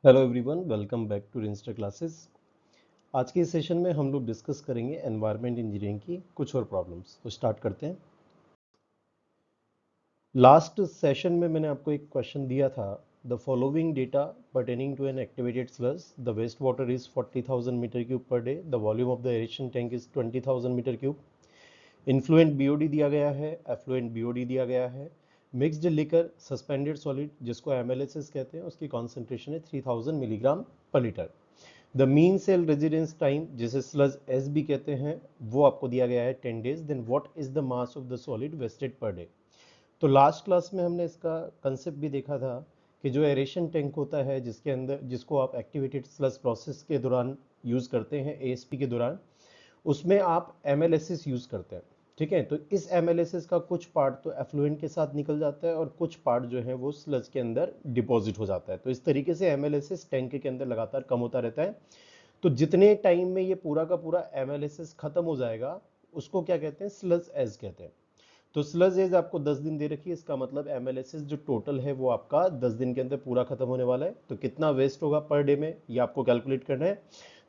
Hello everyone, welcome back to रिंस्टर classes. आज के इस सेशन में हम लोग डिस्कस करेंगे एनवायरनमेंट इंजीनियरिंग की कुछ और प्रॉब्लम्स। तो स्टार्ट करते हैं। लास्ट सेशन में मैंने आपको एक क्वेश्चन दिया था। The following data pertaining to an activated sludge, the waste water is 40,000 metre cube per day, the volume of the aeration tank is 20,000 metre cube. Influent BOD दिया गया है, एफ्लुएंट बीओडी दिया गया है। मिक्स्ड लिकर सस्पेंडेड सॉलिड जिसको एमएलएसएस कहते हैं, उसकी कॉन्सेंट्रेशन है 3000 milligram per litre. The mean cell residence time जिसे स्लज एस भी कहते हैं वो आपको दिया गया है 10 days. Then what is the mass of the solid wasted per day. तो लास्ट क्लास में हमने इसका कंसेप्ट भी देखा था कि जो एरेशन टैंक होता है जिसके अंदर जिसको आप एक्टिवेटेड स्लज प्रोसेस के दौरान यूज करते हैं, एएसपी के दौरान, उसमें आप एमएलएसएस यूज करते हैं। ठीक है, तो इस एमएलएसएस का कुछ पार्ट तो एफ्लुएंट के साथ निकल जाता है और कुछ पार्ट जो है वो स्लज के अंदर डिपॉजिट हो जाता है। तो इस तरीके से एमएलएसएस टैंक के अंदर लगातार कम होता रहता है। तो जितने टाइम में ये पूरा का पूरा एमएलएसएस खत्म हो जाएगा उसको क्या कहते हैं, स्लज एज कहते हैं। तो स्लज एज आपको 10 दिन दे रखी है, इसका मतलब एमएलएसएस जो टोटल है वो आपका 10 दिन के अंदर पूरा खत्म होने वाला है। तो कितना वेस्ट होगा पर डे में ये आपको कैलकुलेट करना है।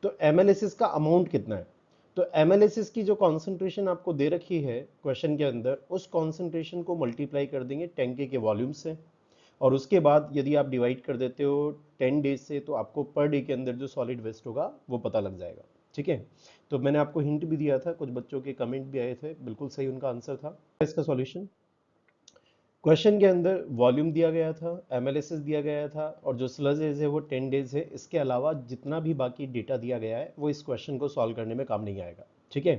तो एमएलएसएस का अमाउंट कितना है, तो एमएलएसएस की जो कॉन्सेंट्रेशन आपको दे रखी है क्वेश्चन के अंदर, उस कॉन्सेंट्रेशन को मल्टीप्लाई कर देंगे टैंक के वॉल्यूम से, और उसके बाद यदि आप डिवाइड कर देते हो 10 डेज से तो आपको पर डे के अंदर जो सॉलिड वेस्ट होगा वो पता लग जाएगा। ठीक है, तो मैंने आपको हिंट भी दिया था, कुछ बच्चों के कमेंट भी आए थे, बिल्कुल सही उनका आंसर था। इसका सॉल्यूशन क्वेश्चन के अंदर वॉल्यूम दिया गया था, एमएलएसएस दिया गया था, और जो स्लज एज है वो 10 डेज है। इसके अलावा जितना भी बाकी डेटा दिया गया है वो इस क्वेश्चन को सॉल्व करने में काम नहीं आएगा। ठीक है,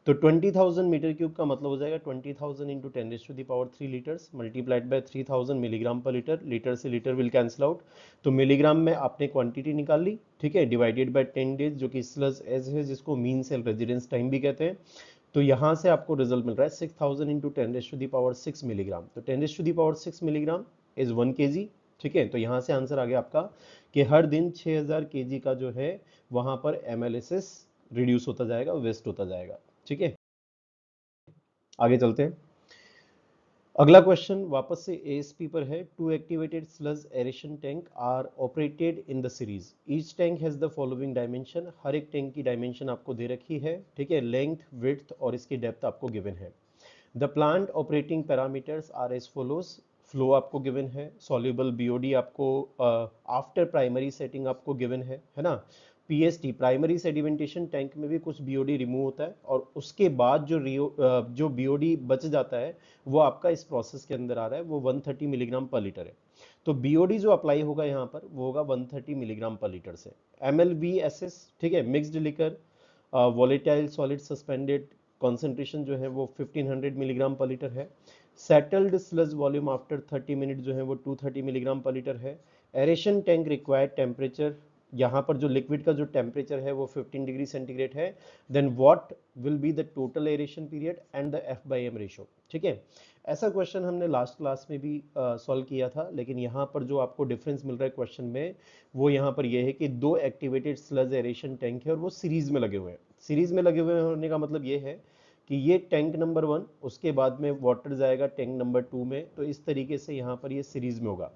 तो 20,000 मीटर क्यूब का मतलब हो जाएगा 20,000 into 10⁻³ litres multiplied by 3000 milligram per litre. Litre से लीटर विल कैंसिल आउट, तो मिलीग्राम में आपने क्वांटिटी निकाल ली। ठीक है, डिवाइडेड बाय 10 डेज जो कि स्लज एज है, जिसको मीन सेल रेजिडेंस टाइम भी कहते हैं। तो यहाँ से आपको रिजल्ट मिल रहा है 6000 इंटू 10⁻6 मिलीग्राम। तो 10⁻6 मिलीग्राम इज 1 kg। ठीक है, तो यहाँ से आंसर आ गया आपका कि हर दिन 6000 kg का जो है वहाँ पर एमएलएसएस रिड्यूस होता जाएगा, वेस्ट होता जाएगा। ठीक है, आगे चलते हैं। अगला क्वेश्चन वापस से एएसपी पर है। Two activated sludge aeration tank are operated in the series, each tank has the following dimension. हर एक टैंक की डायमेंशन आपको दे रखी है। ठीक है, लेंथ, विड्थ और इसकी डेप्थ आपको गिवन है। The plant operating parameters are as follows. Flow आपको गिवन है, सॉल्युबल बीओडी आपको आफ्टर प्राइमरी सेटिंग आपको गिवन है ना। पीएसटी प्राइमरी सेडिमेंटेशन टैंक में भी कुछ बीओडी रिमूव होता है और उसके बाद जो बीओडी बच जाता है वो आपका इस प्रोसेस के अंदर आ रहा है, वो 130 मिलीग्राम पर लीटर है। तो बीओडी जो अप्लाई होगा यहाँ पर वो होगा 130 मिलीग्राम पर लीटर से। एमएलवीएसएस, ठीक है, mixed liquor volatile solid suspended, concentration जो है वो 1500 मिलीग्राम पर लीटर है। Settled sludge volume after 30 minute जो है वो 230 मिलीग्राम पर लीटर है। एरेशन टैंक रिक्वायर्ड टेम्परेचर, यहाँ पर जो लिक्विड का जो टेम्परेचर है वो 15 डिग्री सेंटीग्रेड है। Then what will be the total aeration period and the F/m ratio. ठीक है, ऐसा क्वेश्चन हमने लास्ट क्लास में भी सॉल्व किया था, लेकिन यहाँ पर जो आपको डिफरेंस मिल रहा है क्वेश्चन में वो यहाँ पर ये है कि दो एक्टिवेटेड स्लज एरेशन टैंक है और वो सीरीज में लगे हुए हैं। सीरीज में लगे हुए होने का मतलब ये है कि ये टैंक नंबर 1, उसके बाद में वाटर जाएगा टैंक नंबर 2 में, तो इस तरीके से यहाँ पर ये सीरीज में होगा।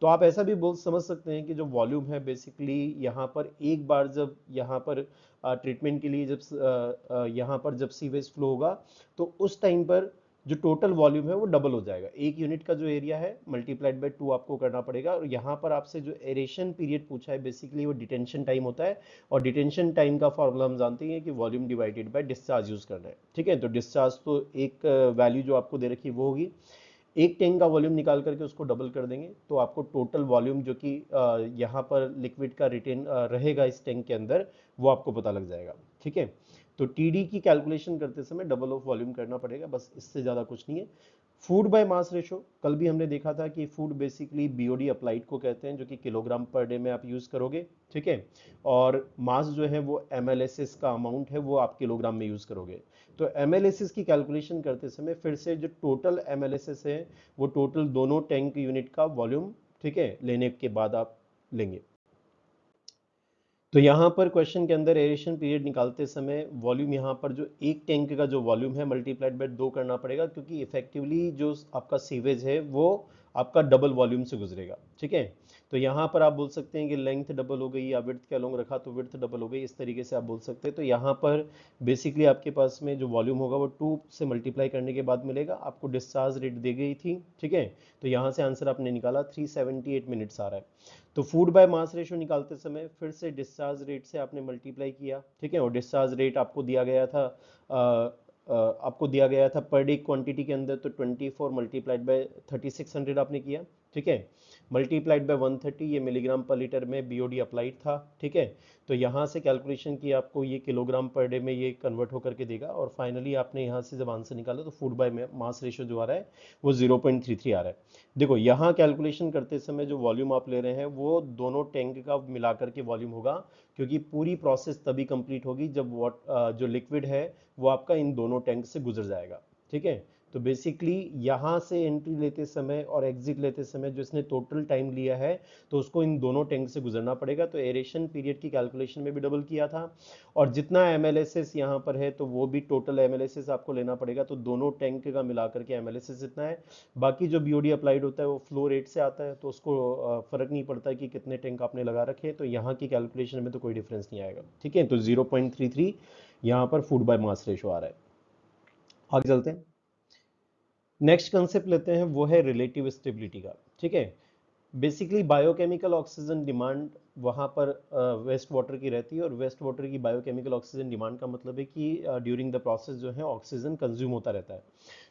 तो आप ऐसा भी बोल समझ सकते हैं कि जो वॉल्यूम है बेसिकली यहाँ पर एक बार जब यहाँ पर ट्रीटमेंट के लिए जब यहाँ पर जब सीवेज फ्लो होगा तो उस टाइम पर जो टोटल वॉल्यूम है वो डबल हो जाएगा। एक यूनिट का जो एरिया है मल्टीप्लाइड बाय 2 आपको करना पड़ेगा। और यहाँ पर आपसे जो एरेशन पीरियड पूछा है बेसिकली वो डिटेंशन टाइम होता है, और डिटेंशन टाइम का फॉर्मूला हम जानते हैं कि volume divided by discharge use करना है। ठीक है, तो डिस्चार्ज तो एक वैल्यू जो आपको दे रखी है वो होगी, एक टैंक का वॉल्यूम निकाल करके उसको डबल कर देंगे तो आपको टोटल वॉल्यूम जो कि यहाँ पर लिक्विड का रिटेन रहेगा इस टैंक के अंदर वो आपको पता लग जाएगा। ठीक है, तो टीडी की कैलकुलेशन करते समय डबल ऑफ वॉल्यूम करना पड़ेगा, बस इससे ज़्यादा कुछ नहीं है। फूड बाय मास रेशो, कल भी हमने देखा था कि फूड बेसिकली बीओडी अप्लाइड को कहते हैं, जो कि किलोग्राम पर डे में आप यूज़ करोगे। ठीक है, और मास जो है वो एमएलएसएस का अमाउंट है वो आप किलोग्राम में यूज़ करोगे। तो एमएलएसएस की कैलकुलेशन करते समय फिर से जो टोटल एमएलएसएस है वो टोटल दोनों टैंक यूनिट का वॉल्यूम, ठीक है, लेने के बाद आप लेंगे। तो यहाँ पर क्वेश्चन के अंदर एरेशन पीरियड निकालते समय वॉल्यूम यहाँ पर जो एक टैंक का जो वॉल्यूम है मल्टीप्लाइड बाय 2 करना पड़ेगा, क्योंकि इफेक्टिवली जो आपका सीवेज है वो आपका डबल वॉल्यूम से गुजरेगा। ठीक है, तो यहाँ पर आप बोल सकते हैं कि लेंथ डबल हो गई या विड्थ के अलोंग रखा तो विड्थ डबल हो गई, इस तरीके से आप बोल सकते हैं। तो यहाँ पर बेसिकली आपके पास में जो वॉल्यूम होगा वो 2 से मल्टीप्लाई करने के बाद मिलेगा। आपको डिस्चार्ज रेट दी गई थी, ठीक है, तो यहाँ से आंसर आपने निकाला 378 मिनट्स आ रहा है। तो फूड बाय मास रेशो निकालते समय फिर से डिस्चार्ज रेट से आपने मल्टीप्लाई किया, ठीक है, और डिस्चार्ज रेट आपको दिया गया था पर डे क्वांटिटी के अंदर, तो 24 मल्टीप्लाइड बाय 3600 आपने किया, ठीक है, मल्टीप्लाइड बाय 130, ये मिलीग्राम पर लीटर में बीओडी अप्लाइड था, ठीक है। तो यहाँ से कैलकुलेशन की आपको ये किलोग्राम पर डे में ये कन्वर्ट होकर के देगा, और फाइनली आपने यहाँ से जब आंसर निकाला तो फूड बाय मास रेशो जो आ रहा है वो 0.33 आ रहा है। देखो यहाँ कैलकुलेशन करते समय जो वॉल्यूम आप ले रहे हैं वो दोनों टैंक का मिलाकर के वॉल्यूम होगा, क्योंकि पूरी प्रोसेस तभी कंप्लीट होगी जब जो लिक्विड है वो आपका इन दोनों टैंक से गुजर जाएगा, ठीक है। तो बेसिकली यहाँ से एंट्री लेते समय और एग्जिट लेते समय जो इसने टोटल टाइम लिया है तो उसको इन दोनों टैंक से गुजरना पड़ेगा। तो एरेशन पीरियड की कैलकुलेशन में भी डबल किया था, और जितना एमएलएसएस यहाँ पर है तो वो भी टोटल एमएलएसएस आपको लेना पड़ेगा। तो दोनों टैंक का मिलाकर के एमएलएसएस इतना है। बाकी जो बीओडी अप्लाइड होता है वो फ्लो रेट से आता है, तो उसको फर्क नहीं पड़ता कि कितने टैंक आपने लगा रखे हैं, तो यहाँ की कैलकुलेशन में तो कोई डिफरेंस नहीं आएगा, ठीक है। तो 0.33 यहाँ पर फूड बाय मास रेशो आ रहा है। आगे चलते हैं, नेक्स्ट कंसेप्ट लेते हैं, वो है रिलेटिव स्टेबिलिटी का, ठीक है। बेसिकली बायोकेमिकल ऑक्सीजन डिमांड वहाँ पर वेस्ट वाटर की रहती है, और वेस्ट वाटर की बायोकेमिकल ऑक्सीजन डिमांड का मतलब है कि ड्यूरिंग द प्रोसेस जो है ऑक्सीजन कंज्यूम होता रहता है।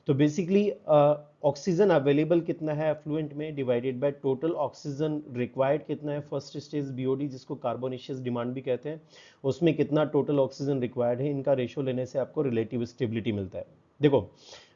तो बेसिकली ऑक्सीजन अवेलेबल कितना है एफ्लुएंट में divided by total oxygen required कितना है फर्स्ट स्टेज बीओडी, जिसको कार्बोनेशियस डिमांड भी कहते हैं, उसमें कितना टोटल ऑक्सीजन रिक्वायर्ड है, इनका रेशो लेने से आपको रिलेटिव स्टेबिलिटी मिलता है। देखो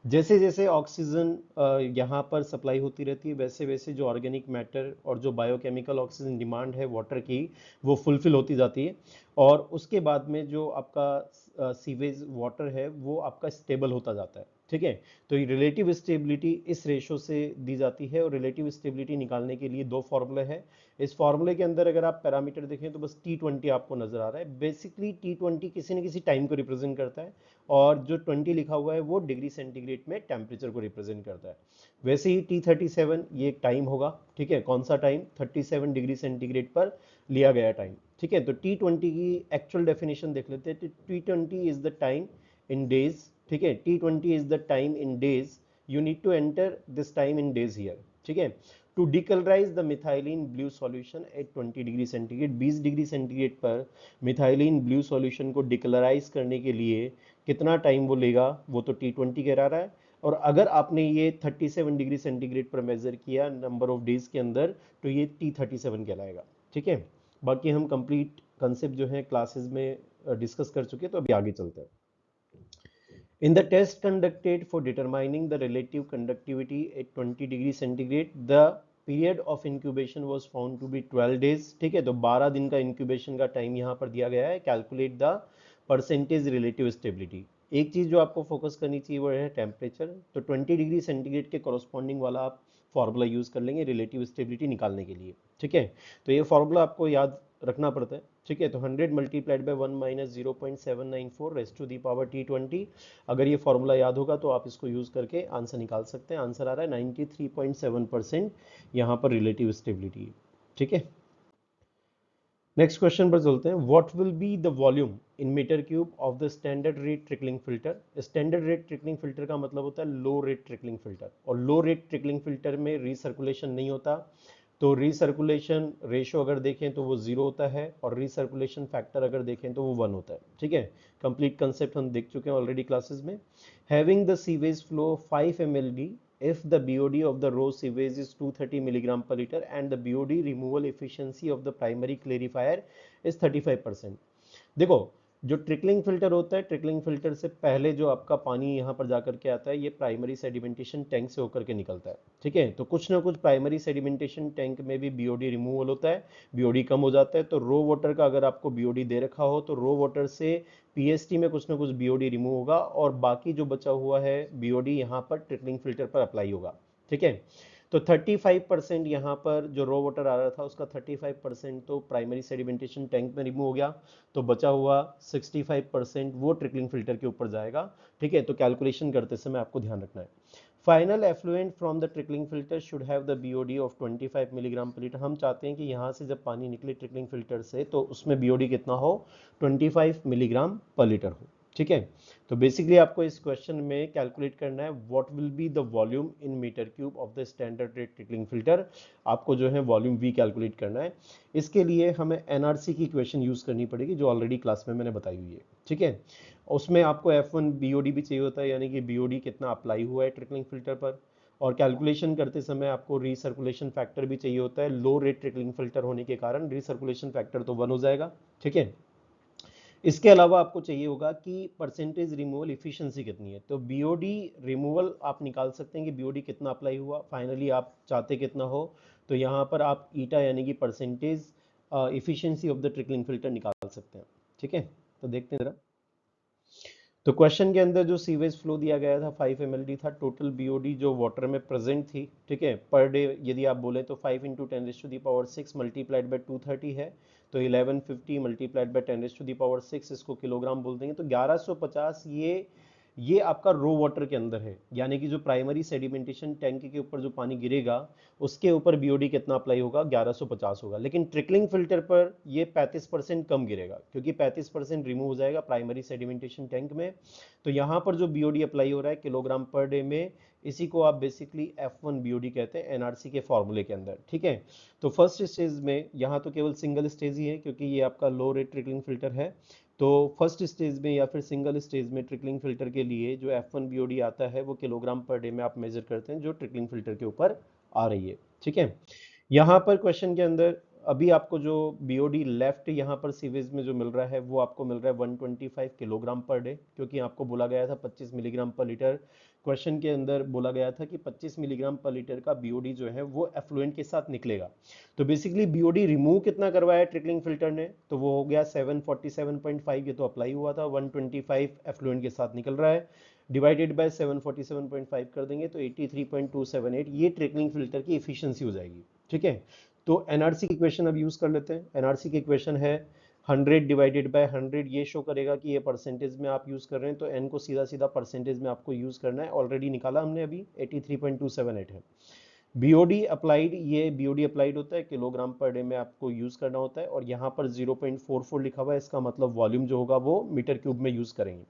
जैसे जैसे ऑक्सीजन यहाँ पर सप्लाई होती रहती है वैसे वैसे जो ऑर्गेनिक मैटर और जो बायोकेमिकल ऑक्सीजन डिमांड है वाटर की वो फुलफिल होती जाती है, और उसके बाद में जो आपका सीवेज वाटर है वो आपका स्टेबल होता जाता है, ठीक है। तो रिलेटिव स्टेबिलिटी इस रेशो से दी जाती है, और रिलेटिव स्टेबिलिटी निकालने के लिए दो फॉर्मूले हैं। इस फॉर्मूले के अंदर अगर आप पैरामीटर देखें तो बस T20 आपको नजर आ रहा है। बेसिकली T20 किसी न किसी टाइम को रिप्रेजेंट करता है, और जो 20 लिखा हुआ है वो डिग्री सेंटीग्रेड में टेम्परेचर को रिप्रेजेंट करता है। वैसे ही T37 ये एक टाइम होगा, ठीक है, कौन सा टाइम, 37 डिग्री सेंटीग्रेड पर लिया गया टाइम, ठीक है। तो T20 की एक्चुअल डेफिनेशन देख लेते हैं। T20 is the time in days, ठीक है, T20 is the time in days, you need to enter this time in days here, ठीक है। To decolourise the methylene blue solution at 20 degree centigrade, 20 degree centigrade पर methylene blue solution को decolourise करने के लिए कितना टाइम वो लेगा वो तो T20 कह रहा है। और अगर आपने ये 37 डिग्री सेंटीग्रेड पर मेजर किया नंबर ऑफ डेज के अंदर तो ये T37 कहलाएगा, ठीक है। बाकी हम कंप्लीट कंसेप्ट जो है क्लासेस में डिस्कस कर चुके हैं, तो अभी आगे चलते हैं। In the test conducted for determining the relative conductivity at 20 degree centigrade, the period of incubation was found to be 12 days, ठीक है। तो 12 दिन का incubation का टाइम यहाँ पर दिया गया है। Calculate the percentage relative stability। एक चीज जो आपको फोकस करनी चाहिए वो है टेम्परेचर। तो 20 डिग्री सेंटीग्रेड के कॉरस्पॉन्डिंग वाला आप फॉर्मूला यूज कर लेंगे रिलेटिव स्टेबिलिटी निकालने के लिए, ठीक है। तो ये फॉर्मूला आपको याद रखना पड़ता है, ठीक है। तो 100 multiplied by 1 minus 0.794 raise to the power T20। अगर ये फॉर्मूला याद होगा तो आप इसको यूज करके आंसर निकाल सकते हैं। आंसर आ रहा है 93.7% यहाँ पर रिलेटिव स्टेबिलिटी, ठीक है। नेक्स्ट क्वेश्चन पर चलते हैं। What will be the volume in metre cube of the standard rate trickling filter. Standard rate trickling filter का मतलब होता है लो रेट ट्रिकलिंग फिल्टर, और लो रेट ट्रिकलिंग फिल्टर में रीसर्कुलेशन नहीं होता। तो रीसर्कुलेशन रेशो अगर देखें तो वो 0 होता है, और रीसर्कुलेशन फैक्टर अगर देखें तो वो 1 होता है, ठीक है। कंप्लीट कंसेप्ट हम देख चुके हैं ऑलरेडी क्लासेस में। Having the sewage flow 5 mld if the BOD of the raw sewage is 230 milligram per liter and the BOD removal efficiency of the primary clarifier is 35%। देखो जो ट्रिकलिंग फिल्टर होता है, trickling filter से पहले जो आपका पानी यहाँ पर जाकर के आता है ये प्राइमरी सेडिमेंटेशन टैंक से होकर के निकलता है, ठीक है। तो कुछ ना कुछ प्राइमरी सेडिमेंटेशन टैंक में भी बीओडी रिमूवल होता है, बीओडी कम हो जाता है। तो रो वाटर का अगर आपको बीओडी दे रखा हो तो रो वाटर से पीएसटी में कुछ ना कुछ बीओडी रिमूव होगा, और बाकी जो बचा हुआ है बीओडी यहाँ पर ट्रिकलिंग फिल्टर पर अप्लाई होगा, ठीक है। तो 35% यहाँ पर जो रो वाटर आ रहा था उसका 35% तो प्राइमरी सेडिमेंटेशन टैंक में रिमूव हो गया, तो बचा हुआ 65% वो ट्रिकलिंग फिल्टर के ऊपर जाएगा, ठीक है। तो कैलकुलेशन करते समय आपको ध्यान रखना है। Final effluent from the trickling filter should have the BOD of 25 milligram per litre. हम चाहते हैं कि यहाँ से जब पानी निकले ट्रिकलिंग फिल्टर से तो उसमें बीओडी कितना हो, 25 मिलीग्राम पर लीटर हो। ठीक है, तो बेसिकली आपको इस क्वेश्चन में कैलकुलेट करना है what will be the volume in metre cube of the standard rate trickling filter. आपको जो है वॉल्यूम वी कैलकुलेट करना है। इसके लिए हमें एनआरसी की इक्वेशन यूज करनी पड़ेगी जो ऑलरेडी क्लास में मैंने बताई हुई है। ठीक है, उसमें आपको F1 बीओडी भी चाहिए होता है, यानी कि बीओडी कितना अप्लाई हुआ है ट्रिकलिंग फिल्टर पर, और कैलकुलेशन करते समय आपको रीसर्कुलेशन फैक्टर भी चाहिए होता है। लो रेट ट्रिकलिंग फिल्टर होने के कारण रीसर्कुलेशन फैक्टर तो 1 हो जाएगा। ठीक है, इसके अलावा आपको चाहिए होगा कि परसेंटेज रिमूवल इफिशिएंसी कितनी है। तो बीओडी रिमूवल आप निकाल सकते हैं कि बीओडी कितना अप्लाई हुआ, फाइनली आप चाहते कितना हो, तो यहाँ पर आप ईटा यानी कि percentage efficiency of the trickling filter निकाल सकते हैं। ठीक है, तो देखते हैं जरा। तो क्वेश्चन के अंदर जो सीवेज फ्लो दिया गया था 5 mld था, टोटल बीओडी जो वाटर में प्रेजेंट थी, ठीक है, पर डे यदि आप बोले तो 5 इंटू 10⁻⁶ मल्टीप्लाइड बाय 230 है, तो 1150 मल्टीप्लाइड बाय 10⁻⁶ इसको किलोग्राम बोल देंगे, तो 1150 ये आपका रो वाटर के अंदर है, यानी कि जो प्राइमरी सेडिमेंटेशन टैंक के ऊपर जो पानी गिरेगा उसके ऊपर बीओडी कितना अप्लाई होगा, 1150 होगा। लेकिन ट्रिकलिंग फिल्टर पर ये 35% कम गिरेगा, क्योंकि 35% रिमूव हो जाएगा प्राइमरी सेडिमेंटेशन टैंक में। तो यहाँ पर जो बीओडी अप्लाई हो रहा है किलोग्राम पर डे में, इसी को आप बेसिकली F1 बीओडी कहते हैं एनआरसी के फॉर्मूले के अंदर। ठीक है, तो फर्स्ट स्टेज में यहाँ तो केवल सिंगल स्टेज ही है, क्योंकि ये आपका लो रेट ट्रिकलिंग फिल्टर है। तो फर्स्ट स्टेज में या फिर सिंगल स्टेज में ट्रिकलिंग फिल्टर के लिए जो F1 बीओडी आता है वो किलोग्राम पर डे में आप मेजर करते हैं, जो ट्रिकलिंग फिल्टर के ऊपर आ रही है। ठीक है, यहाँ पर क्वेश्चन के अंदर अभी आपको जो बीओडी लेफ्ट यहाँ पर सीवेज में जो मिल रहा है वो आपको मिल रहा है 125 किलोग्राम पर डे, क्योंकि आपको बोला गया था 25 मिलीग्राम पर लीटर। क्वेश्चन के अंदर बोला गया था कि 25 मिलीग्राम पर लीटर का बीओडी जो है वो एफ्लुएंट के साथ निकलेगा। तो बेसिकली बीओडी रिमूव कितना करवाया ट्रिकलिंग फिल्टर ने, तो वो हो गया 747.5, ये तो अप्लाई हुआ था, 125 एफ्लुएंट के साथ निकल रहा है, डिवाइडेड बाय 747.5 कर देंगे तो 83.278 ये ट्रिकलिंग फिल्टर की इफिशियंसी हो जाएगी। ठीक है, तो एनआरसी की इक्वेशन अब यूज कर लेते हैं। एनआरसी की इक्वेशन है 100 डिवाइडेड बाय 100, ये शो करेगा कि ये परसेंटेज में आप यूज कर रहे हैं, तो एन को सीधा सीधा परसेंटेज में आपको यूज करना है, ऑलरेडी निकाला हमने अभी 83.278 है। बीओडी अप्लाइड, ये बीओडी अप्लाइड होता है किलोग्राम पर डे में आपको यूज करना होता है, और यहाँ पर 0.44 लिखा हुआ है, इसका मतलब वॉल्यूम जो होगा वो मीटर क्यूब में यूज करेंगे।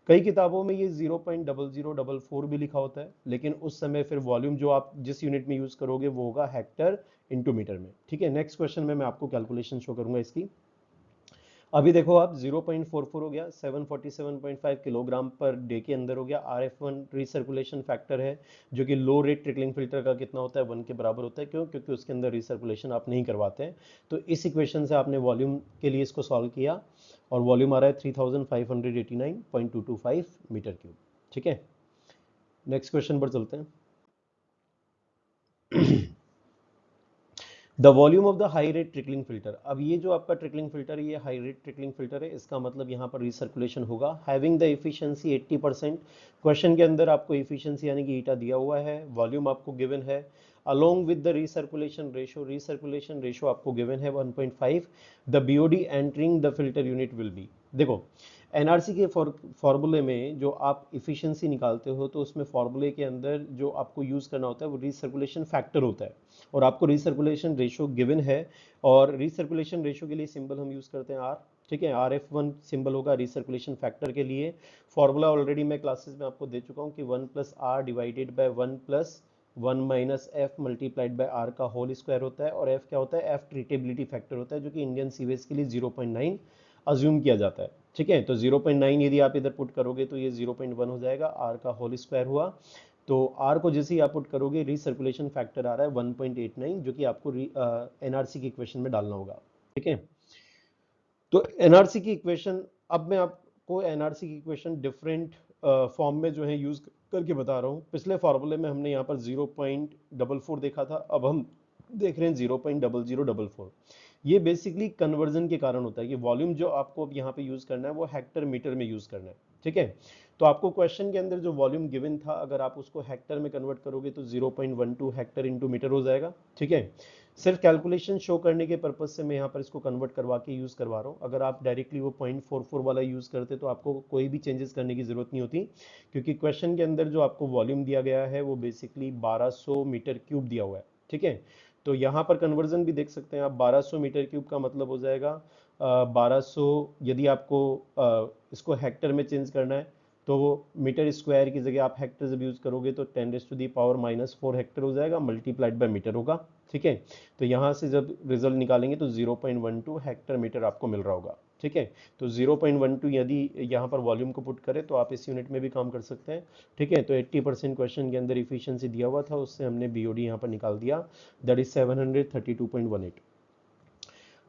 कई किताबों में ये 0.0044 भी लिखा होता है, लेकिन उस समय फिर वॉल्यूम जो आप जिस यूनिट में यूज करोगे वो होगा हेक्टर इंटू मीटर में। ठीक है, नेक्स्ट क्वेश्चन में मैं आपको कैलकुलेशन शो करूंगा इसकी। अभी देखो आप 0.44 हो गया, 747.5 किलोग्राम पर डे के अंदर हो गया। RF1 रिसर्कुलेशन फैक्टर है, जो कि लो रेट ट्रिकलिंग फिल्टर का कितना होता है, 1 के बराबर होता है। क्यों? क्योंकि उसके अंदर रिसर्कुलेशन आप नहीं करवाते हैं। तो इस इक्वेशन से आपने वॉल्यूम के लिए इसको सॉल्व किया, और वॉल्यूम आ रहा है 3589.225 मीटर क्यूब। ठीक है, नेक्स्ट क्वेश्चन पर चलते हैं। The volume of the high rate trickling filter. अब ये जो आपका ट्रिकलिंग फिल्टर है ये हाई रेट ट्रिकलिंग फिल्टर है, इसका मतलब यहाँ पर रिसर्कुलेशन होगा। हैविंग द एफिशिएंसी 80%, क्वेश्चन के अंदर आपको एफिशिएंसी यानी कि ईटा दिया हुआ है, वॉल्यूम आपको गिवन है, along with the recirculation ratio आपको गिवन है 1.5, the BOD entering the filter unit will be. देखो एनआरसी के फॉर्मूले में जो आप इफिशिएंसी निकालते हो तो उसमें फॉर्मूले के अंदर जो आपको यूज करना होता है वो रिसर्कुलेशन फैक्टर होता है, और आपको रिसर्कुलेशन रेशो गिवन है, और रिसर्कुलेशन रेशो के लिए सिंबल हम यूज करते हैं आर। ठीक है, RF1 सिंबल होगा रिसर्कुलेशन फैक्टर के लिए। फॉर्मूला ऑलरेडी मैं क्लासेस में आपको दे चुका हूँ कि 1 + R divided by 1 + 1 - F multiplied by R का होल स्क्वायर होता है, और F क्या होता है, F ट्रीटेबिलिटी फैक्टर होता है, जो कि इंडियन सीवेज के लिए 0.9 अज्यूम किया जाता है। ठीक है, तो 0.9 यदि आप इधर पुट करोगे तो ये 0.1 हो जाएगा, R का होल स्क्वायर हुआ। तो R को जैसे ही आप पुट करोगे रिसर्कुलेशन फैक्टर आ रहा है 1.89, जो कि आपको एनआरसी की इक्वेशन में डालना होगा। ठीक है, तो एनआरसी की इक्वेशन, अब मैं आपको एनआरसी की इक्वेशन डिफरेंट फॉर्म में जो है यूज करके बता रहा हूँ। पिछले फॉर्मूले में हमने यहाँ पर 0.44 देखा था, अब हम देख रहे हैं 0.0044। ये बेसिकली कन्वर्जन के कारण होता है कि वॉल्यूम जो आपको अब यहाँ पे यूज करना है वो हेक्टर मीटर में यूज करना है। ठीक है, तो आपको क्वेश्चन के अंदर जो वॉल्यूम गिवन था अगर आप उसको हेक्टर में कन्वर्ट करोगे तो 0.12 हेक्टर इंटू मीटर हो जाएगा। ठीक है, सिर्फ कैलकुलेशन शो करने के पर्पज से मैं यहाँ पर इसको कन्वर्ट करवा के यूज़ करवा रहा हूँ। अगर आप डायरेक्टली वो 0.44 वाला यूज़ करते तो आपको कोई भी चेंजेस करने की ज़रूरत नहीं होती, क्योंकि क्वेश्चन के अंदर जो आपको वॉल्यूम दिया गया है वो बेसिकली 1200 मीटर क्यूब दिया हुआ है। ठीक है, तो यहाँ पर कन्वर्जन भी देख सकते हैं आप, 1200 मीटर क्यूब का मतलब हो जाएगा 1200, यदि आपको इसको हेक्टर में चेंज करना है तो वो मीटर स्क्वायर की जगह आप हेक्टर जब यूज़ करोगे तो 10⁻⁻⁴ हेक्टर हो जाएगा, मल्टीप्लाइड बाय मीटर होगा। ठीक है, तो यहाँ से जब रिजल्ट निकालेंगे तो 0.12 हेक्टर मीटर आपको मिल रहा होगा। ठीक है, तो 0.12 यदि यहाँ पर वॉल्यूम को पुट करें तो आप इस यूनिट में भी काम कर सकते हैं। ठीक है, तो 80% क्वेश्चन के अंदर इफिशियंसी दिया हुआ था, उससे हमने बीओडी यहाँ पर निकाल दिया, दैट इज 732.18।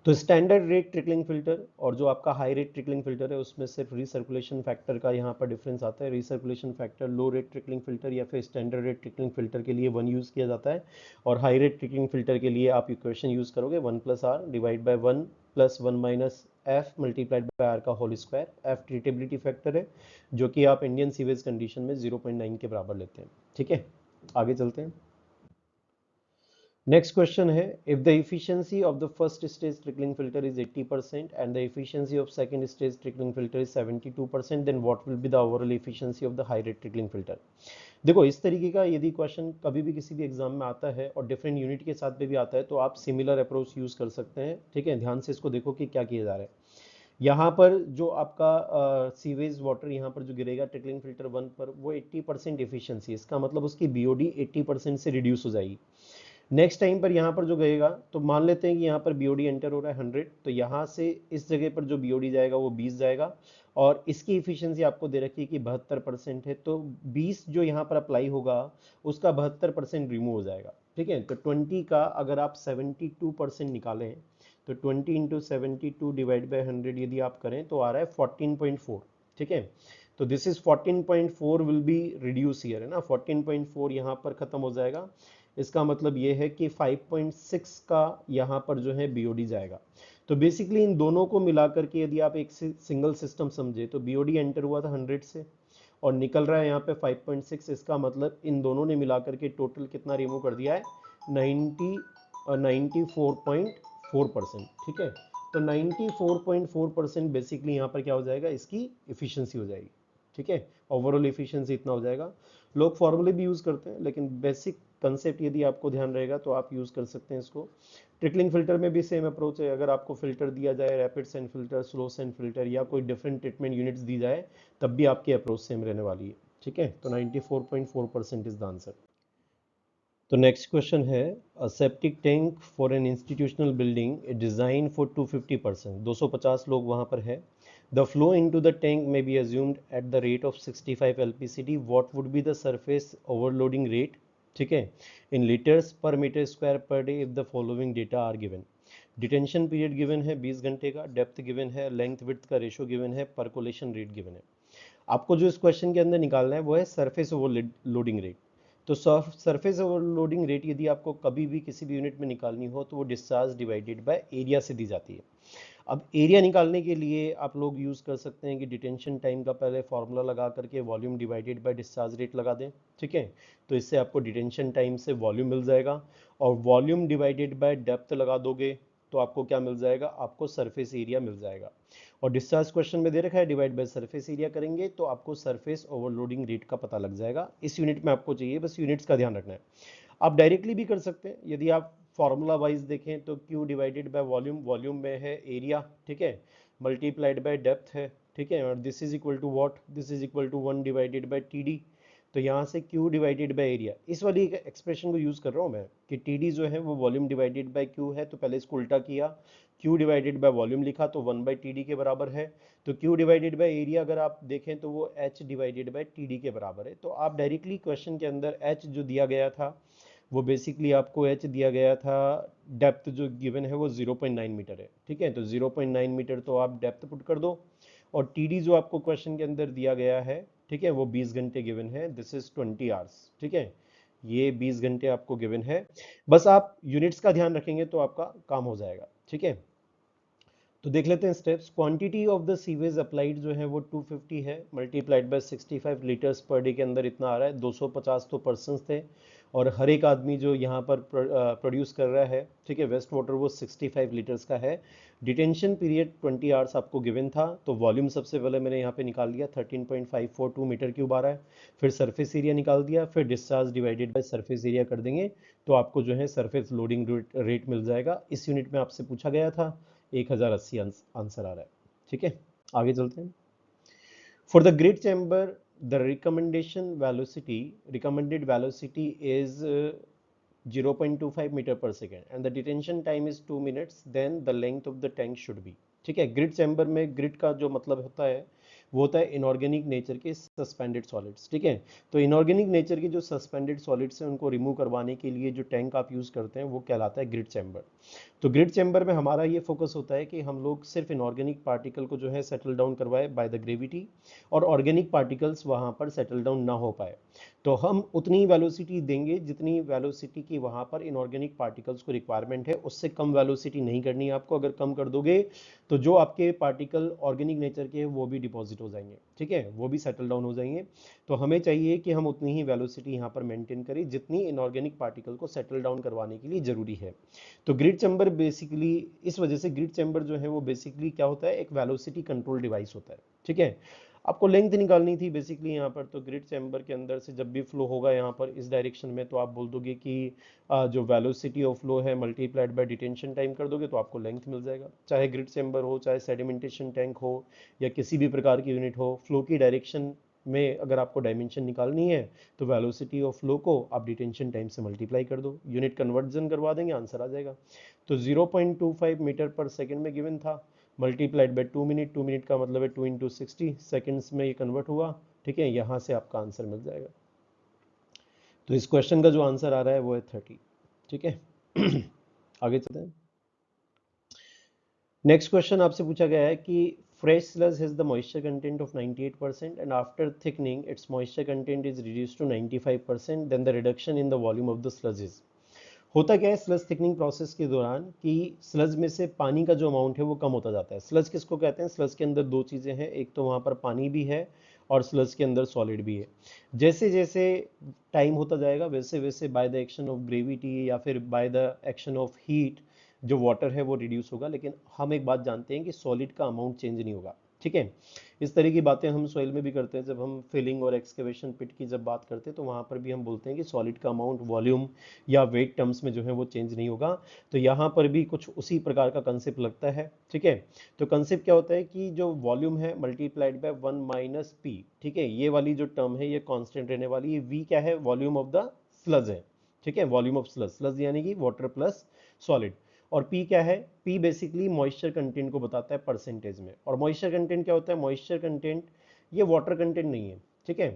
तो स्टैंडर्ड रेट ट्रिकलिंग फिल्टर और जो आपका हाई रेट ट्रिकलिंग फिल्टर है उसमें सिर्फ रिसर्कुलेशन फैक्टर का यहाँ पर डिफरेंस आता है। रिसर्कुलेशन फैक्टर लो रेट ट्रिकलिंग फिल्टर या फिर स्टैंडर्ड रेट ट्रिकलिंग फिल्टर के लिए 1 यूज़ किया जाता है, और हाई रेट ट्रिकलिंग फिल्टर के लिए आप इक्वेशन यूज़ करोगे 1+r divide by 1+1 - f multiplied by r का होल स्क्वायर। f ट्रीटेबिलिटी फैक्टर है जो कि आप इंडियन सीवेज कंडीशन में 0.9 के बराबर लेते हैं। ठीक है, आगे चलते हैं। नेक्स्ट क्वेश्चन है, if the efficiency of the first stage trickling filter is 80% and the efficiency of second stage trickling filter is 72%, then what will be the overall efficiency of the high rate trickling filter. देखो इस तरीके का यदि question कभी भी किसी भी exam में आता है और डिफरेंट यूनिट के साथ में भी आता है तो आप सिमिलर अप्रोच यूज कर सकते हैं। ठीक है, ध्यान से इसको देखो कि क्या किया जा रहा है। यहाँ पर जो आपका सीवेज वाटर यहाँ पर जो गिरेगा ट्रिकलिंग फिल्टर 1 पर, वो 80% एफिशिएंसी, इसका मतलब उसकी बीओडी 80% से रिड्यूस हो जाएगी। नेक्स्ट टाइम पर यहाँ पर जो गएगा, तो मान लेते हैं कि यहाँ पर बीओडी एंटर हो रहा है 100, तो यहाँ से इस जगह पर जो बीओडी जाएगा वो 20 जाएगा, और इसकी इफिशियंसी आपको दे रखी है कि 72% है, तो 20 जो यहाँ पर अप्लाई होगा उसका 72% रिमूव हो जाएगा। ठीक है, तो 20 का अगर आप 72% निकालें तो 20 इंटू 72 डिवाइड बाई 100 यदि आप करें तो आ रहा है 14.4। ठीक है, तो this is 14.4 will be reduce here, है ना, 14.4 यहाँ पर खत्म हो जाएगा। इसका मतलब ये है कि 5.6 का यहाँ पर जो है बीओडी जाएगा। तो बेसिकली इन दोनों को मिलाकर के यदि आप एक सिंगल सिस्टम समझे तो बीओडी एंटर हुआ था 100 से और निकल रहा है यहाँ पे 5.6, इसका मतलब इन दोनों ने मिलाकर के टोटल कितना रिमूव कर दिया है, 94.4%। ठीक है, तो 94.4% बेसिकली यहाँ पर क्या हो जाएगा, इसकी इफिशियंसी हो जाएगी। ठीक है, ओवरऑल इफिशियंसी इतना हो जाएगा। लोग फॉर्मूले भी यूज़ करते हैं, लेकिन बेसिक कंसेप्ट यदि आपको ध्यान रहेगा तो आप यूज़ कर सकते हैं इसको। ट्रिकलिंग फिल्टर में भी सेम अप्रोच है, अगर आपको फिल्टर दिया जाए rapid sand filter, slow sand filter या कोई डिफरेंट ट्रीटमेंट यूनिट्स दी जाए तब भी आपकी अप्रोच सेम रहने वाली है। ठीक है, तो 94.4% इज द आंसर। तो नेक्स्ट क्वेश्चन है, a septic tank for an institutional building design for 250%, 250 लोग वहां पर है। The flow into the tank may be assumed at the rate of 65 LPCD, what would be the surface overloading rate. ठीक है, in litres per metre square per day if the following data are given. Detention period given है 20 घंटे का, depth given है, length width का ratio given है, percolation rate given है। आपको जो इस क्वेश्चन के अंदर निकालना है वो है सरफेस ओवरलोडिंग रेट। तो सरफेस ओवरलोडिंग रेट यदि आपको कभी भी किसी भी यूनिट में निकालनी हो तो वो डिस्चार्ज डिवाइडेड बाय एरिया से दी जाती है। अब एरिया निकालने के लिए आप लोग यूज़ कर सकते हैं कि डिटेंशन टाइम का पहले फॉर्मूला लगा करके volume divided by discharge rate लगा दें। ठीक है, तो इससे आपको डिटेंशन टाइम से वॉल्यूम मिल जाएगा, और वॉल्यूम डिवाइडेड बाय डेप्थ लगा दोगे तो आपको क्या मिल जाएगा, आपको सरफेस एरिया मिल जाएगा। और डिस्चार्ज क्वेश्चन में दे रखा है डिवाइड बाय सरफेस एरिया करेंगे तो आपको सरफेस ओवरलोडिंग रेट का पता लग जाएगा। इस यूनिट में आपको चाहिए, बस यूनिट्स का ध्यान रखना है। आप डायरेक्टली भी कर सकते हैं, यदि आप फॉर्मूला वाइज देखें तो Q divided by volume, volume में है एरिया, ठीक है, मल्टीप्लाइड बाय डेप्थ है। ठीक है, और this is equal to what, this is equal to 1 divided by TD। तो यहाँ से Q डिवाइडेड बाय एरिया, इस वाली एक्सप्रेशन को यूज कर रहा हूँ मैं कि TD जो है वो वॉल्यूम डिवाइडेड बाय Q है, तो पहले इसको उल्टा किया, Q डिवाइडेड बाय वॉल्यूम लिखा तो 1 बाय TD के बराबर है। तो Q डिवाइडेड बाय एरिया अगर आप देखें तो वो H डिवाइडेड बाय TD के बराबर है। तो आप डायरेक्टली क्वेश्चन के अंदर H जो दिया गया था वो बेसिकली आपको H दिया गया था, डेप्थ जो गिवन है वो 0.9 मीटर है। ठीक है, तो 0.9 मीटर तो आप डेप्थ पुट कर दो, और TD जो आपको क्वेश्चन के अंदर दिया गया है, ठीक है, वो 20 घंटे गिवन है, दिस इज 20 आवर्स। ठीक है, ये 20 घंटे आपको गिवन है, बस आप यूनिट्स का ध्यान रखेंगे तो आपका काम हो जाएगा। ठीक है, तो देख लेते हैं steps. Quantity of the sewage applied जो है वो 250 है, multiplied by 65 litres per day के अंदर इतना आ रहा है। 250 तो पर्सन्स थे और हर एक आदमी जो यहाँ पर प्रोड्यूस कर रहा है, ठीक है, वेस्ट वाटर, वो 65 लीटर्स का है। डिटेंशन पीरियड 20 आवर्स आपको गिवन था, तो वॉल्यूम सबसे पहले मैंने यहाँ पे निकाल लिया, 13.542 मीटर क्यूब आ रहा है। फिर सरफेस एरिया निकाल दिया, फिर discharge divided by surface area कर देंगे, तो आपको जो है सरफेस लोडिंग रेट मिल जाएगा। इस यूनिट में आपसे पूछा गया था, 1080 आंसर आ रहा है। ठीक है, आगे चलते हैं। For the grid chamber, the recommended velocity is 0.25 meter per second and the detention time is 2 minutes, then the length of the tank should be। ठीक है, ग्रिड चैम्बर में ग्रिड का जो मतलब होता है वो होता है इनऑर्गेनिक नेचर के सस्पेंडेड सॉलिड्स। ठीक है, तो इनऑर्गेनिक नेचर के जो सस्पेंडेड सॉलिड्स हैं उनको रिमूव करवाने के लिए जो टैंक आप यूज करते हैं वो कहलाता है ग्रिड चैम्बर। तो ग्रिड चैम्बर में हमारा ये फोकस होता है कि हम लोग सिर्फ इनऑर्गेनिक पार्टिकल को जो है सेटल डाउन करवाए बाय द ग्रेविटी, और ऑर्गेनिक पार्टिकल्स वहाँ पर सेटल डाउन ना हो पाए। तो हम उतनी वेलोसिटी देंगे जितनी वेलोसिटी की वहाँ पर इनऑर्गेनिक पार्टिकल्स को रिक्वायरमेंट है, उससे कम वेलोसिटी नहीं करनी है आपको। अगर कम कर दोगे तो जो आपके पार्टिकल ऑर्गेनिक नेचर के हैं वो भी डिपॉजिट हो जाएंगे, ठीक है, वो भी सेटल डाउन हो जाएंगे। तो हमें चाहिए कि हम उतनी ही वेलोसिटी यहाँ पर मेंटेन करें जितनी इनऑर्गेनिक पार्टिकल को सेटल डाउन करवाने के लिए जरूरी है। तो ग्रिड चैम्बर बेसिकली, इस वजह से ग्रिड चैम्बर जो है वो बेसिकली क्या होता है, एक वेलोसिटी कंट्रोल डिवाइस होता है। ठीक है, आपको लेंथ निकालनी थी बेसिकली यहाँ पर, तो ग्रिड चैम्बर के अंदर से जब भी फ्लो होगा यहाँ पर इस डायरेक्शन में, तो आप बोल दोगे कि जो वेलोसिटी ऑफ फ्लो है मल्टीप्लाइड बाय डिटेंशन टाइम कर दोगे तो आपको लेंथ मिल जाएगा। चाहे ग्रिड चैम्बर हो, चाहे सेडिमेंटेशन टैंक हो, या किसी भी प्रकार की यूनिट हो, फ्लो की डायरेक्शन में अगर आपको डायमेंशन निकालनी है तो वेलोसिटी ऑफ फ्लो को आप डिटेंशन टाइम से मल्टीप्लाई कर दो, यूनिट कन्वर्जन करवा देंगे, आंसर आ जाएगा। तो 0.25 मीटर पर सेकेंड में गिवन था, मल्टीप्लाइड बाय 2 मिनट, 2 मिनट का मतलब है 2 इंटू 60 सेकेंड्स में ये कन्वर्ट हुआ। ठीक है, यहाँ से आपका आंसर मिल जाएगा। तो इस क्वेश्चन का जो आंसर आ रहा है वो है 30। ठीक है आगे चलते हैं। नेक्स्ट क्वेश्चन आपसे पूछा गया है कि fresh sludge has the moisture content of 98% and after thickening its moisture content is reduced to 95%, then the reduction in the volume of the sludge is. होता क्या है स्लज थिकनिंग प्रोसेस के दौरान कि स्लज में से पानी का जो अमाउंट है वो कम होता जाता है। स्लज किसको कहते हैं, स्लज के अंदर दो चीज़ें हैं, एक तो वहाँ पर पानी भी है और स्लज के अंदर सॉलिड भी है। जैसे जैसे टाइम होता जाएगा वैसे वैसे by the action of gravity या फिर by the action of heat जो वाटर है वो रिड्यूस होगा, लेकिन हम एक बात जानते हैं कि सॉलिड का अमाउंट चेंज नहीं होगा। ठीक है, इस तरह की बातें हम सॉइल में भी करते हैं, जब हम फिलिंग और एक्सकेवेशन पिट की जब बात करते हैं तो वहाँ पर भी हम बोलते हैं कि सॉलिड का अमाउंट वॉल्यूम या वेट टर्म्स में जो है वो चेंज नहीं होगा। तो यहाँ पर भी कुछ उसी प्रकार का कंसेप्ट लगता है। ठीक है, तो कंसेप्ट क्या होता है कि जो वॉल्यूम है मल्टीप्लाइड बाय 1 माइनस पी, ठीक है, ये वाली जो टर्म है ये कांस्टेंट रहने वाली है। वी क्या है, वॉल्यूम ऑफ द स्लज है। ठीक है, वॉल्यूम ऑफ स्लज, स्लज यानी कि वाटर प्लस सॉलिड। और पी क्या है, पी बेसिकली मॉइस्चर कंटेंट को बताता है परसेंटेज में। और मॉइस्चर कंटेंट क्या होता है, मॉइस्चर कंटेंट ये वाटर कंटेंट नहीं है। ठीक है,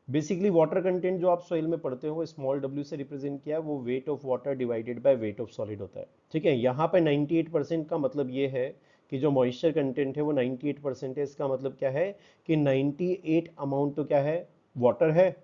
बेसिकली वाटर कंटेंट जो आप सॉइल में पढ़ते हो वो स्मॉल w से रिप्रेजेंट किया है, वो weight of water divided by weight of solid होता है। ठीक है, यहाँ पे 98% का मतलब ये है कि जो मॉइस्चर कंटेंट है वो 98% है। इसका मतलब क्या है कि 98 अमाउंट तो क्या है, वाटर है,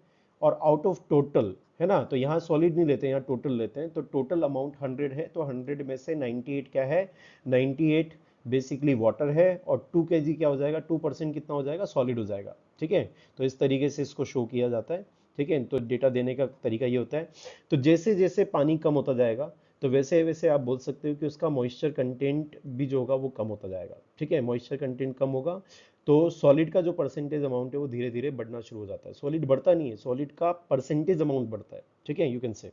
और आउट ऑफ टोटल है ना, तो यहाँ सॉलिड नहीं लेते, यहाँ टोटल लेते हैं। तो टोटल अमाउंट 100 है, तो 100 में से 98 क्या है, 98 बेसिकली वाटर है, और 2 kg क्या हो जाएगा, 2% कितना हो जाएगा, सॉलिड हो जाएगा। ठीक है, तो इस तरीके से इसको शो किया जाता है। ठीक है, तो डेटा देने का तरीका ये होता है। तो जैसे जैसे पानी कम होता जाएगा तो वैसे वैसे आप बोल सकते हो कि उसका मॉइस्चर कंटेंट भी जो होगा वो कम होता जाएगा। ठीक है, मॉइस्चर कंटेंट कम होगा तो सॉलिड का जो परसेंटेज अमाउंट है वो धीरे धीरे बढ़ना शुरू हो जाता है। सॉलिड बढ़ता नहीं है, सॉलिड का परसेंटेज अमाउंट बढ़ता है। ठीक है, यू कैन से।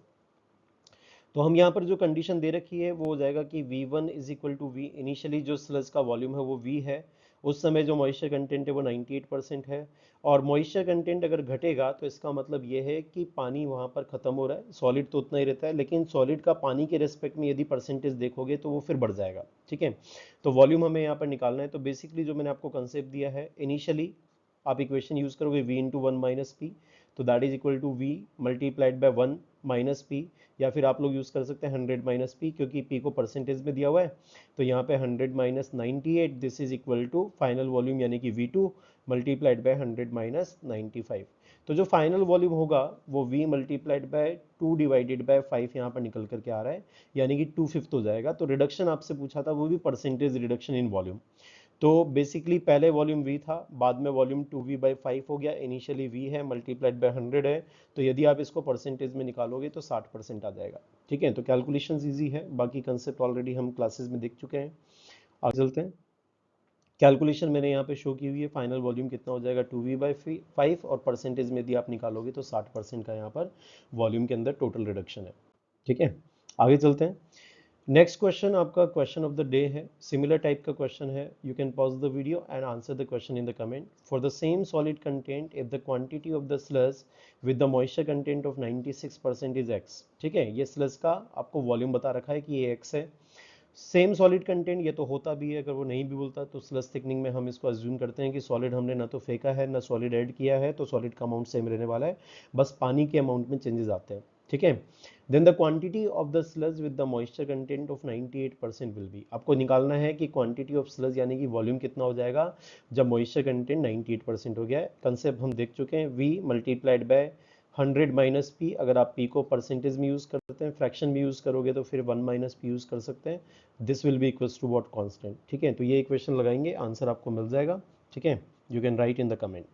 तो हम यहाँ पर जो कंडीशन दे रखी है वो हो जाएगा कि V1 is equal to V, initially जो स्लज का वॉल्यूम है वो V है, उस समय जो मॉइस्चर कंटेंट है वो 98% है। और मॉइस्चर कंटेंट अगर घटेगा तो इसका मतलब ये है कि पानी वहाँ पर खत्म हो रहा है, सॉलिड तो उतना ही रहता है, लेकिन सॉलिड का पानी के रेस्पेक्ट में यदि परसेंटेज देखोगे तो वो फिर बढ़ जाएगा। ठीक है, तो वॉल्यूम हमें यहाँ पर निकालना है। तो बेसिकली जो मैंने आपको कंसेप्ट दिया है, इनिशियली आप इक्वेशन यूज करोगे V इंटू 1 माइनस पी, तो that is equal to V multiplied by 1 minus P, या फिर आप लोग यूज कर सकते हैं 100 माइनस पी, क्योंकि पी को परसेंटेज में दिया हुआ है। तो यहाँ पे 100 minus 98, this is equal to final volume यानी कि V2 मल्टीप्लाइड बाय 100 माइनस 95। तो जो फाइनल वॉल्यूम होगा वो V multiplied bye 2 divided by 5 यहाँ पर निकल करके आ रहा है, यानी कि 2/5 हो जाएगा। तो रिडक्शन आपसे पूछा था वो भी परसेंटेज रिडक्शन इन वॉल्यूम। तो बेसिकली पहले वॉल्यूम v था, बाद में वॉल्यूम 2v/5 हो गया, इनिशियली v है मल्टीप्लाइड बाय 100 है, तो यदि आप इसको परसेंटेज में निकालोगे तो 60% आ जाएगा। ठीक है, तो कैलकुलेशन ईजी है, बाकी कंसेप्ट ऑलरेडी हम क्लासेस में देख चुके हैं। आगे चलते हैं। कैलकुलेशन मैंने यहाँ पे शो की हुई है, फाइनल वॉल्यूम कितना हो जाएगा 2v/5, और परसेंटेज में यदि आप निकालोगे तो 60% का यहाँ पर वॉल्यूम के अंदर टोटल रिडक्शन है। ठीक है, आगे चलते हैं। नेक्स्ट क्वेश्चन आपका क्वेश्चन ऑफ द डे है, सिमिलर टाइप का क्वेश्चन है। You can pause the video and answer the question in the comment. For the same solid content if the quantity of the sludge with the moisture content of 96% is x। ठीक है, ये sludge का आपको volume बता रखा है कि ये x है। सेम सॉलिड कंटेंट, ये तो होता भी है, अगर वो नहीं भी बोलता तो स्लज थिकनिंग में हम इसको अज्यूम करते हैं कि सॉलिड हमने ना तो फेंका है ना सॉलिड ऐड किया है, तो सॉलिड का अमाउंट सेम रहने वाला है, बस पानी के अमाउंट में चेंजेस आते हैं। ठीक है, then the quantity of the sludge with the moisture content of 98% will be. आपको निकालना है कि क्वांटिटी ऑफ स्लज यानी कि वॉल्यूम कितना हो जाएगा जब मॉइस्चर कंटेंट 98% हो गया है। कंसेप्ट हम देख चुके हैं, v multiplied bye 100 minus P. अगर आप p को परसेंटेज में यूज करते हैं, फ्रैक्शन में यूज करोगे तो फिर 1 माइनस पी यूज कर सकते हैं। This will be equals to what, constant. ठीक है, तो ये इक्वेशन लगाएंगे, आंसर आपको मिल जाएगा। ठीक है, you can write in the comment.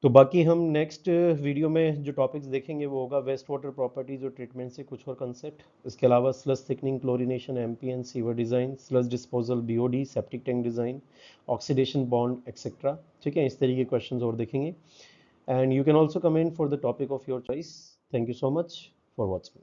तो बाकी हम नेक्स्ट वीडियो में जो टॉपिक्स देखेंगे वो होगा वेस्ट वाटर प्रॉपर्टीज और ट्रीटमेंट से कुछ और कंसेप्ट, इसके अलावा sludge thickening, chlorination, MPN, sewer design, sludge disposal, BOD, septic tank design, oxidation bond etcetera. ठीक है, इस तरीके के क्वेश्चंस और देखेंगे। And you can also comment for the topic of your choice. Thank you so much for watching.